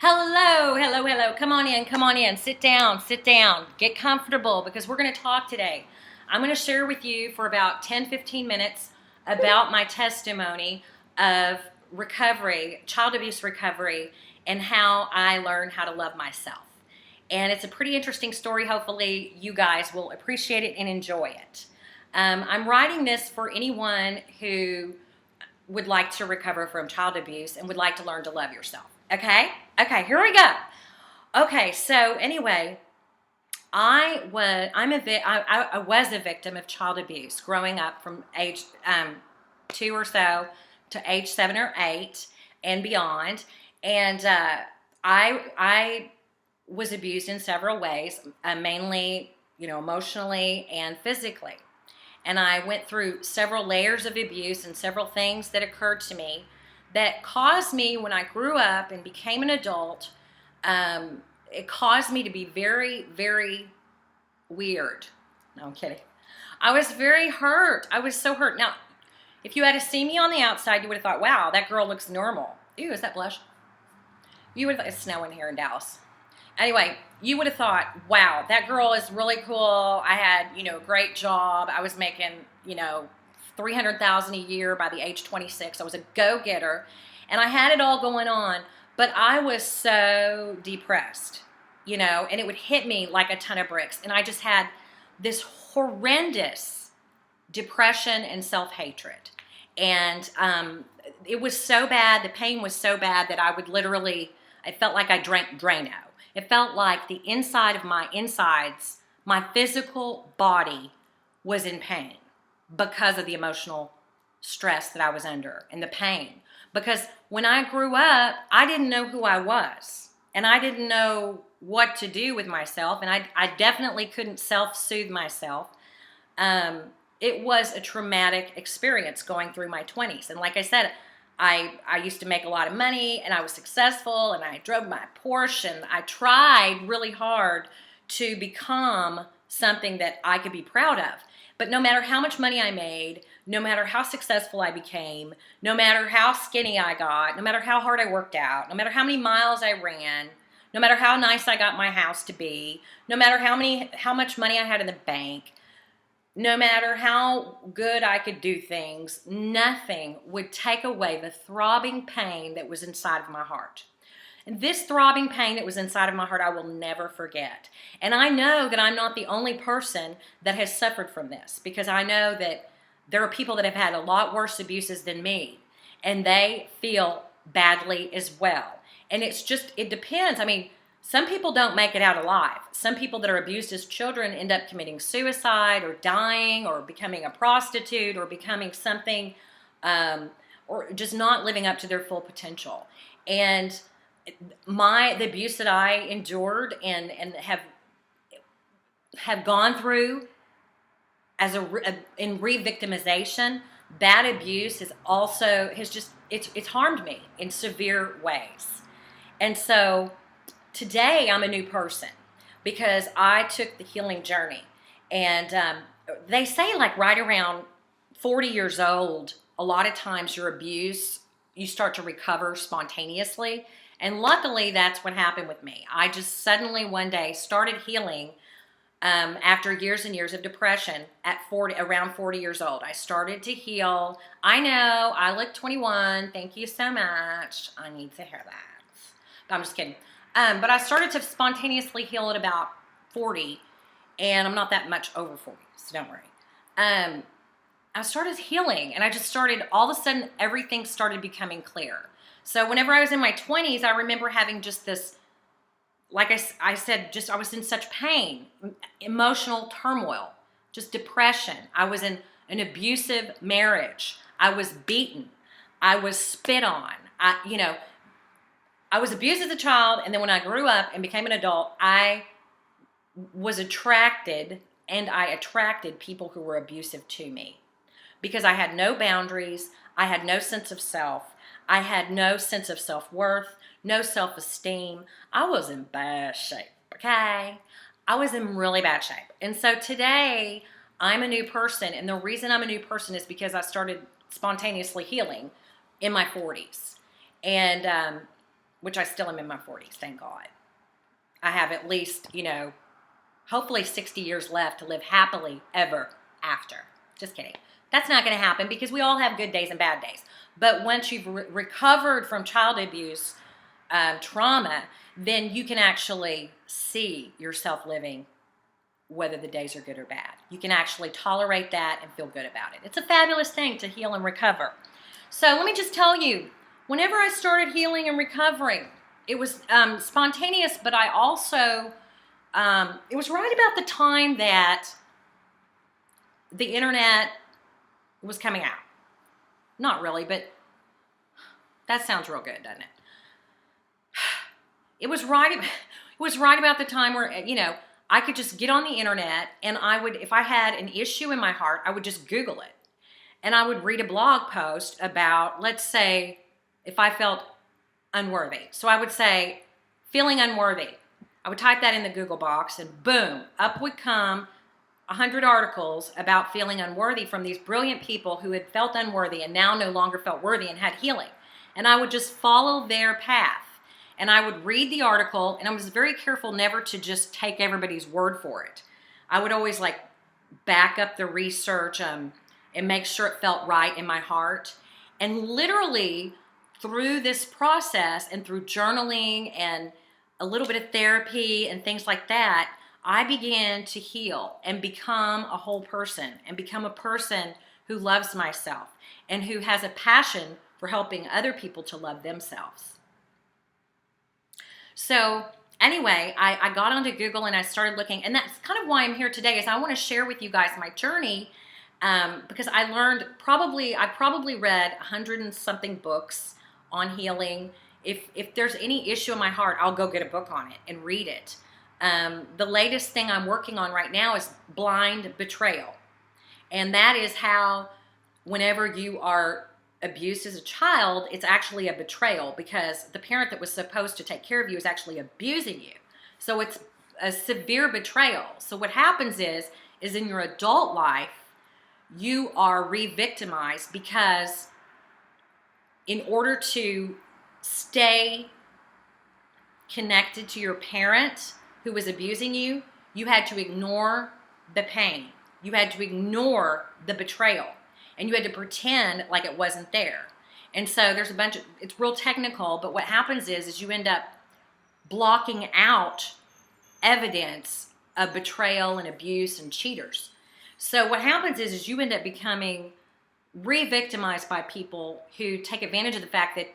Hello, hello, hello. Come on in, come on in. Sit down, sit down. Get comfortable because we're going to talk today. I'm going to share with you for about 10-15 minutes about my testimony of recovery, child abuse recovery, and how I learned how to love myself. And it's a pretty interesting story. Hopefully, you guys will appreciate it and enjoy it. I'm writing this for anyone who would like to recover from child abuse and would like to learn to love yourself. Okay? Okay, here we go. Okay, so anyway, I was a victim of child abuse growing up from age 2 or so to age 7 or 8 and beyond. And I was abused in several ways, mainly, emotionally and physically. And I went through several layers of abuse and several things that occurred to me that caused me, when I grew up and became an adult, it caused me to be very, very weird. No, I'm kidding. I was very hurt. I was so hurt. Now, if you had seen me on the outside, you would have thought, wow, that girl looks normal. Ew, is that blush? You would have thought, it's snowing here in Dallas. Anyway, you would have thought, wow, that girl is really cool. I had, a great job. I was making, $300,000 a year by the age 26. I was a go-getter, and I had it all going on, but I was so depressed, and it would hit me like a ton of bricks, and I just had this horrendous depression and self-hatred, and it was so bad, the pain was so bad that I would literally, I felt like I drank Drano. It felt like the inside of my insides, my physical body was in pain because of the emotional stress that I was under and the pain. Because when I grew up, I didn't know who I was, and I didn't know what to do with myself, and I definitely couldn't self-soothe myself. It was a traumatic experience going through my 20s. And like I said, I used to make a lot of money, and I was successful, and I drove my Porsche, and I tried really hard to become something that I could be proud of. But no matter how much money I made, no matter how successful I became, no matter how skinny I got, no matter how hard I worked out, no matter how many miles I ran, no matter how nice I got my house to be, no matter how much money I had in the bank, no matter how good I could do things, nothing would take away the throbbing pain that was inside of my heart. And this throbbing pain that was inside of my heart, I will never forget. And I know that I'm not the only person that has suffered from this, because I know that there are people that have had a lot worse abuses than me, and they feel badly as well. And it depends. I mean, some people don't make it out alive. Some people that are abused as children end up committing suicide or dying or becoming a prostitute or becoming something, or just not living up to their full potential. And the abuse that I endured and have gone through as in re-victimization, that abuse it's harmed me in severe ways. And so today I'm a new person because I took the healing journey. And they say, like, right around 40 years old, a lot of times your abuse, you start to recover spontaneously. And luckily, that's what happened with me. I just suddenly one day started healing after years and years of depression at around 40 years old. I started to heal. I know, I look 21. Thank you so much. I need to hear that. But I'm just kidding. But I started to spontaneously heal at about 40, and I'm not that much over 40, so don't worry. I started healing, and I just started, all of a sudden, everything started becoming clear. So whenever I was in my 20s, I remember having just this, like I said, I was in such pain, emotional turmoil, just depression. I was in an abusive marriage. I was beaten. I was spit on. I was abused as a child, and then when I grew up and became an adult, I was attracted, and I attracted people who were abusive to me because I had no boundaries. I had no sense of self. I had no sense of self-worth, no self-esteem. I was in bad shape, okay? I was in really bad shape. And so today, I'm a new person, and the reason I'm a new person is because I started spontaneously healing in my 40s. And which I still am in my 40s, thank God. I have at least, hopefully 60 years left to live happily ever after. Just kidding. That's not going to happen because we all have good days and bad days. But once you've recovered from child abuse trauma, then you can actually see yourself living whether the days are good or bad. You can actually tolerate that and feel good about it. It's a fabulous thing to heal and recover. So let me just tell you, whenever I started healing and recovering, it was spontaneous, but I also, it was right about the time that the internet was coming out. Not really, but that sounds real good, doesn't it? It was right about the time where, I could just get on the internet and I would, if I had an issue in my heart, I would just Google it. And I would read a blog post about, let's say, if I felt unworthy. So I would say, feeling unworthy. I would type that in the Google box and boom, up would come 100 articles about feeling unworthy from these brilliant people who had felt unworthy and now no longer felt worthy and had healing. And I would just follow their path. And I would read the article, and I was very careful never to just take everybody's word for it. I would always back up the research and make sure it felt right in my heart. And literally through this process and through journaling and a little bit of therapy and things like that, I began to heal and become a whole person and become a person who loves myself and who has a passion for helping other people to love themselves. So anyway, I got onto Google and I started looking, and that's kind of why I'm here today, is I want to share with you guys my journey, because I learned I probably read 100 and something books on healing. If there's any issue in my heart, I'll go get a book on it and read it. The latest thing I'm working on right now is blind betrayal. And that is how whenever you are abused as a child, it's actually a betrayal because the parent that was supposed to take care of you is actually abusing you. So it's a severe betrayal. So what happens is in your adult life, you are re-victimized because in order to stay connected to your parent who was abusing you, you had to ignore the pain. You had to ignore the betrayal. And you had to pretend like it wasn't there. And so there's it's real technical, but what happens is you end up blocking out evidence of betrayal and abuse and cheaters. So what happens is you end up becoming re-victimized by people who take advantage of the fact that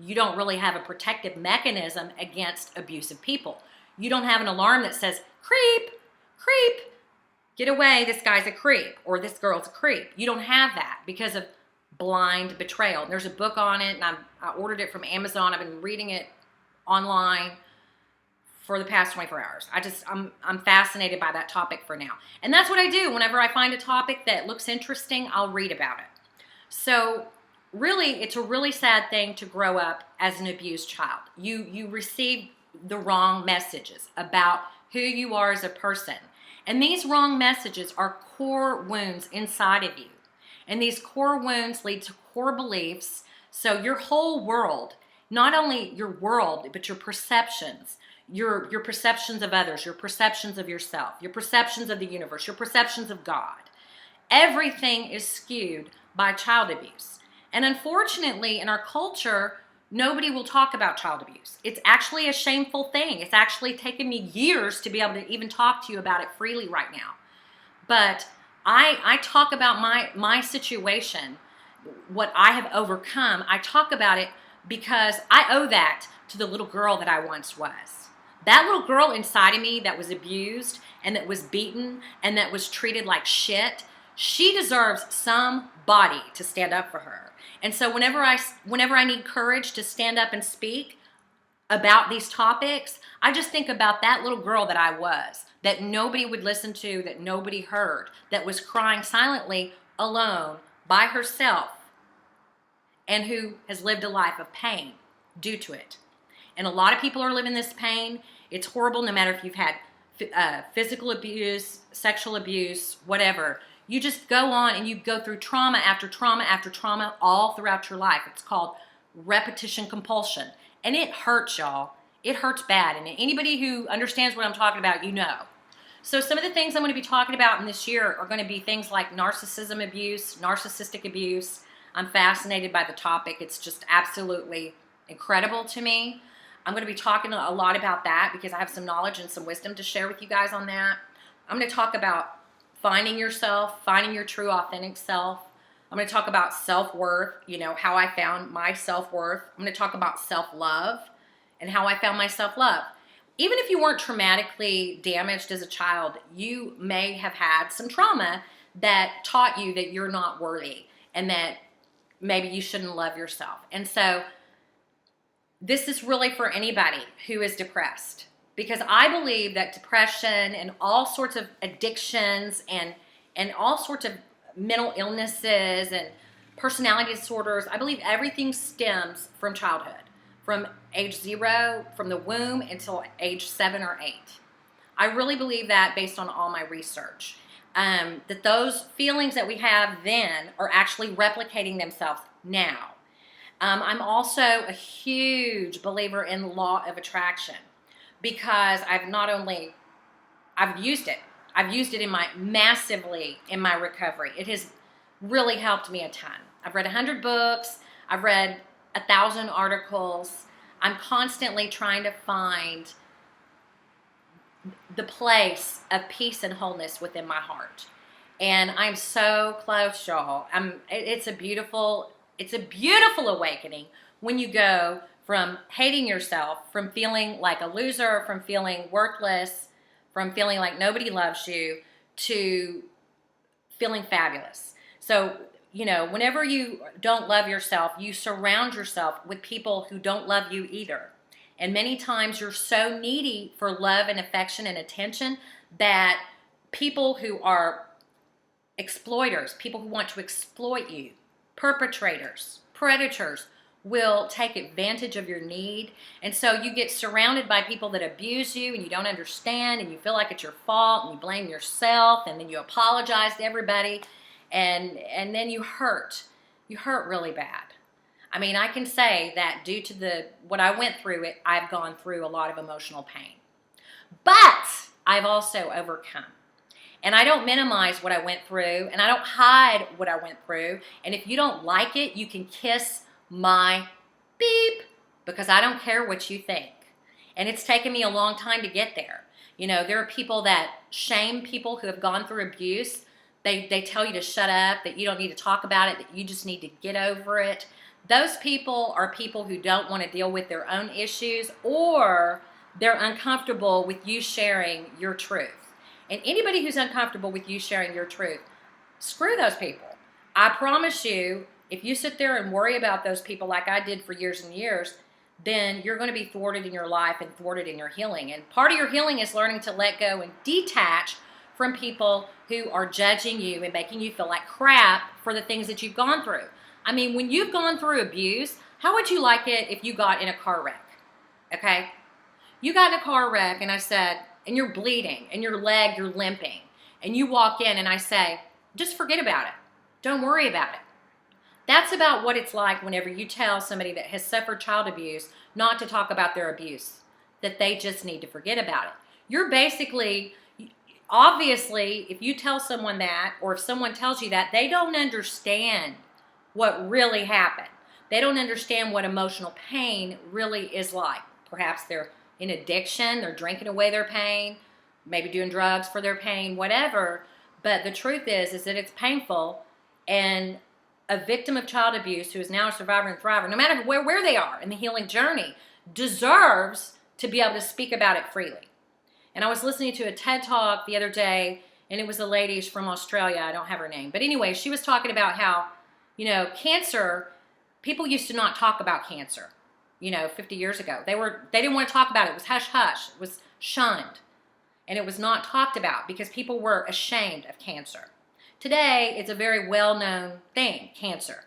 you don't really have a protective mechanism against abusive people. You don't have an alarm that says, creep, creep, get away, this guy's a creep, or this girl's a creep. You don't have that because of blind betrayal. And there's a book on it, and I ordered it from Amazon. I've been reading it online for the past 24 hours. I'm fascinated by that topic for now. And that's what I do. Whenever I find a topic that looks interesting, I'll read about it. So really, it's a really sad thing to grow up as an abused child. You receive the wrong messages about who you are as a person. And these wrong messages are core wounds inside of you. And these core wounds lead to core beliefs. So your whole world, not only your world, but your perceptions, your perceptions of others, your perceptions of yourself, your perceptions of the universe, your perceptions of God. Everything is skewed by child abuse. And unfortunately, in our culture, nobody will talk about child abuse. It's actually a shameful thing. It's actually taken me years to be able to even talk to you about it freely right now. But I talk about my situation, what I have overcome. I talk about it because I owe that to the little girl that I once was. That little girl inside of me that was abused and that was beaten and that was treated like shit, she deserves somebody to stand up for her. And so whenever I need courage to stand up and speak about these topics, I just think about that little girl that I was, that nobody would listen to, that nobody heard, that was crying silently alone by herself, and who has lived a life of pain due to it. And a lot of people are living this pain. It's horrible, no matter if you've had physical abuse, sexual abuse, whatever. You just go on and you go through trauma after trauma after trauma all throughout your life. It's called repetition compulsion. And it hurts, y'all. It hurts bad. And anybody who understands what I'm talking about, you know. So some of the things I'm going to be talking about in this year are going to be things like narcissism abuse, narcissistic abuse. I'm fascinated by the topic. It's just absolutely incredible to me. I'm going to be talking a lot about that because I have some knowledge and some wisdom to share with you guys on that. I'm going to talk about finding yourself, finding your true authentic self. I'm going to talk about self-worth, how I found my self-worth. I'm going to talk about self-love and how I found my self-love. Even if you weren't traumatically damaged as a child, you may have had some trauma that taught you that you're not worthy and that maybe you shouldn't love yourself. And so this is really for anybody who is depressed, because I believe that depression and all sorts of addictions and all sorts of mental illnesses and personality disorders, I believe everything stems from childhood. From age 0, from the womb until age 7 or 8. I really believe that based on all my research. That those feelings that we have then are actually replicating themselves now. I'm also a huge believer in the law of attraction because I've used it. I've used it massively in my recovery. It has really helped me a ton. I've read 100 books. I've read 1,000 articles. I'm constantly trying to find the place of peace and wholeness within my heart. And I'm so close, y'all. It's a beautiful awakening when you go from hating yourself, from feeling like a loser, from feeling worthless, from feeling like nobody loves you, to feeling fabulous. So whenever you don't love yourself, you surround yourself with people who don't love you either. And many times you're so needy for love and affection and attention that people who are exploiters, people who want to exploit you, perpetrators, predators, will take advantage of your need. And so you get surrounded by people that abuse you and you don't understand and you feel like it's your fault and you blame yourself and then you apologize to everybody. And then you hurt really bad. I mean, I can say that due to what I went through, I've gone through a lot of emotional pain. But I've also overcome. And I don't minimize what I went through, and I don't hide what I went through. And if you don't like it, you can kiss my beep, because I don't care what you think. And it's taken me a long time to get there. There are people that shame people who have gone through abuse. They tell you to shut up, that you don't need to talk about it, that you just need to get over it. Those people are people who don't want to deal with their own issues, or they're uncomfortable with you sharing your truth. And anybody who's uncomfortable with you sharing your truth, screw those people. I promise you, if you sit there and worry about those people like I did for years and years, then you're going to be thwarted in your life and thwarted in your healing. And part of your healing is learning to let go and detach from people who are judging you and making you feel like crap for the things that you've gone through. I mean, when you've gone through abuse, how would you like it if you got in a car wreck? Okay? You got in a car wreck and I said, and you're bleeding and your leg, you're limping, and you walk in and I say, just forget about it. Don't worry about it. That's about what it's like whenever you tell somebody that has suffered child abuse not to talk about their abuse, that they just need to forget about it. You're basically, obviously, if you tell someone that, or if someone tells you that, they don't understand what really happened. They don't understand what emotional pain really is like. Perhaps they're in addiction, they're drinking away their pain, maybe doing drugs for their pain, whatever. But the truth is that it's painful, and a victim of child abuse who is now a survivor and thriver, no matter where they are in the healing journey, deserves to be able to speak about it freely. And I was listening to a TED Talk the other day, and it was a lady from Australia. I don't have her name. But anyway, she was talking about how, cancer, people used to not talk about cancer, 50 years ago. They didn't want to talk about it. It was hush-hush. It was shunned. And it was not talked about because people were ashamed of cancer. Today, it's a very well-known thing, cancer.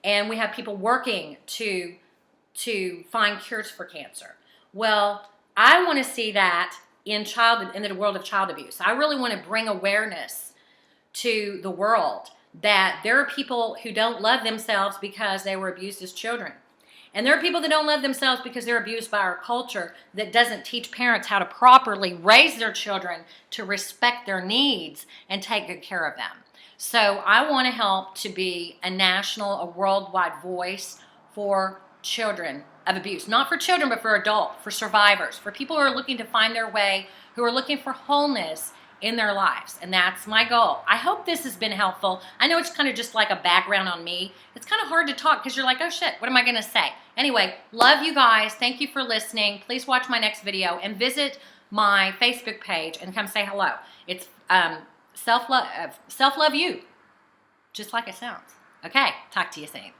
And we have people working to find cures for cancer. Well, I want to see that in the world of child abuse. I really want to bring awareness to the world that there are people who don't love themselves because they were abused as children. And there are people that don't love themselves because they're abused by our culture that doesn't teach parents how to properly raise their children to respect their needs and take good care of them. So I want to help to be a national, a worldwide voice for children of abuse. Not for children, but for adults, for survivors, for people who are looking to find their way, who are looking for wholeness in their lives. And that's my goal. I hope this has been helpful. I know it's kind of just like a background on me. It's kind of hard to talk because you're like, oh shit, what am I going to say? Anyway, love you guys. Thank you for listening. Please watch my next video and visit my Facebook page and come say hello. It's self-love you, just like it sounds. Okay, talk to you soon.